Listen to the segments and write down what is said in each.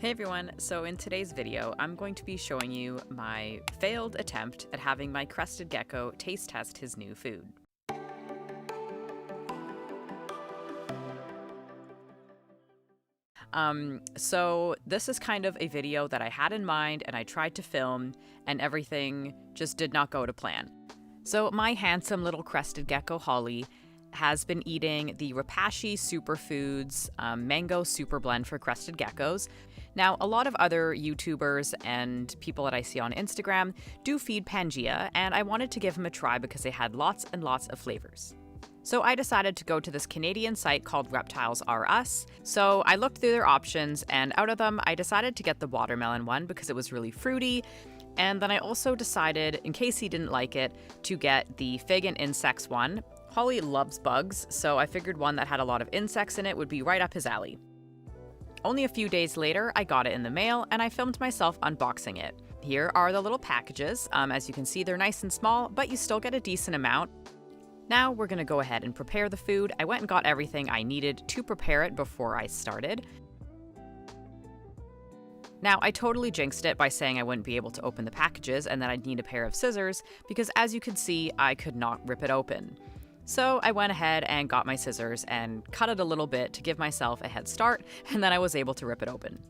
Hey everyone, so in today's video, I'm going to be showing you my failed attempt at having my Crested Gecko taste test his new food. So this is kind of a video that I had in mind and I tried to film and everything just did not go to plan. So my handsome little Crested Gecko Holly has been eating the Repashy Superfoods Mango Super Blend for Crested Geckos. Now, a lot of other YouTubers and people that I see on Instagram do feed Pangea, and I wanted to give him a try because they had lots and lots of flavors. So I decided to go to this Canadian site called Reptiles R Us. So I looked through their options, and out of them, I decided to get the watermelon one because it was really fruity. And then I also decided, in case he didn't like it, to get the fig and insects one. Holly loves bugs, so I figured one that had a lot of insects in it would be right up his alley. Only a few days later, I got it in the mail, and I filmed myself unboxing it. Here are the little packages. As you can see, they're nice and small, but you still get a decent amount. Now we're gonna go ahead and prepare the food. I went and got everything I needed to prepare it before I started. Now, I totally jinxed it by saying I wouldn't be able to open the packages and that I'd need a pair of scissors, because as you can see, I could not rip it open. So I went ahead and got my scissors and cut it a little bit to give myself a head start, and then I was able to rip it open.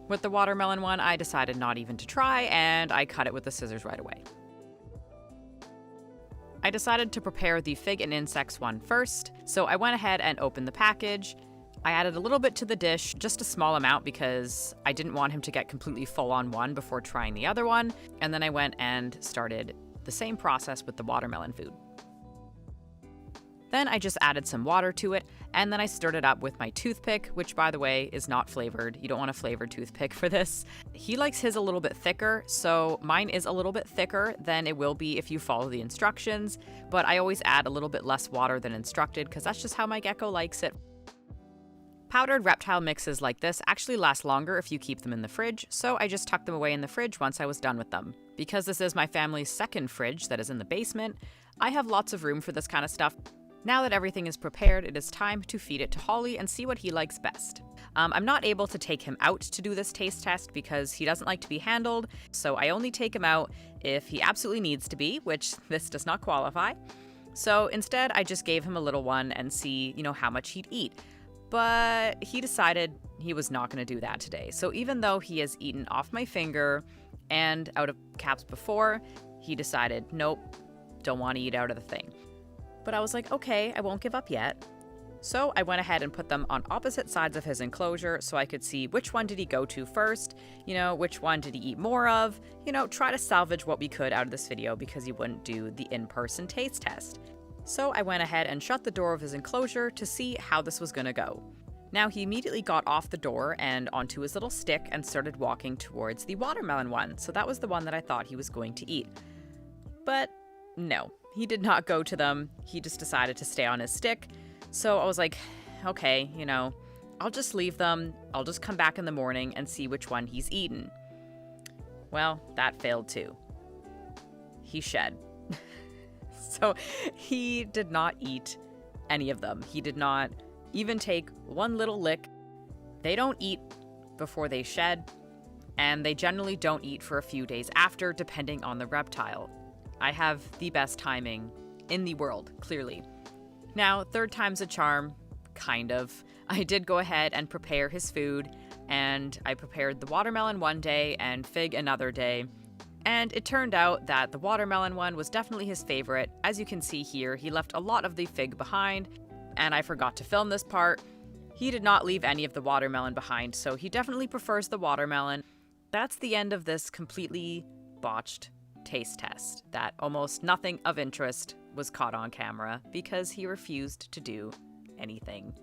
With the watermelon one, I decided not even to try, and I cut it with the scissors right away. I decided to prepare the fig and insects one first, so I went ahead and opened the package. I added a little bit to the dish, just a small amount because I didn't want him to get completely full on one before trying the other one, and then I went and started the same process with the watermelon food. Then I just added some water to it, and then I stirred it up with my toothpick, which by the way is not flavored. You don't want a flavored toothpick for this. He likes his a little bit thicker, so mine is a little bit thicker than it will be if you follow the instructions, but I always add a little bit less water than instructed because that's just how my gecko likes it. Powdered reptile mixes like this actually last longer if you keep them in the fridge, so I just tucked them away in the fridge once I was done with them. Because this is my family's second fridge that is in the basement, I have lots of room for this kind of stuff. Now that everything is prepared, it is time to feed it to Holly and see what he likes best. I'm not able to take him out to do this taste test because he doesn't like to be handled, so I only take him out if he absolutely needs to be, which this does not qualify. So instead, I just gave him a little one and see, how much he'd eat. But he decided he was not going to do that today. So even though he has eaten off my finger and out of caps before, he decided, nope, don't want to eat out of the thing. But I was like, okay, I won't give up yet. So I went ahead and put them on opposite sides of his enclosure so I could see which one did he go to first, which one did he eat more of, try to salvage what we could out of this video because he wouldn't do the in-person taste test. So I went ahead and shut the door of his enclosure to see how this was gonna go. Now he immediately got off the door and onto his little stick and started walking towards the watermelon one. So that was the one that I thought he was going to eat. But no, he did not go to them. He just decided to stay on his stick. So I was like, okay, I'll just leave them. I'll just come back in the morning and see which one he's eaten. Well, that failed too. He shed. So he did not eat any of them. He did not even take one little lick. They don't eat before they shed, and they generally don't eat for a few days after, depending on the reptile. I have the best timing in the world, clearly. Now, third time's a charm, kind of. I did go ahead and prepare his food, and I prepared the watermelon one day and fig another day. And it turned out that the watermelon one was definitely his favorite. As you can see here, he left a lot of the fig behind, and I forgot to film this part. He did not leave any of the watermelon behind, so he definitely prefers the watermelon. That's the end of this completely botched taste test, that almost nothing of interest was caught on camera because he refused to do anything.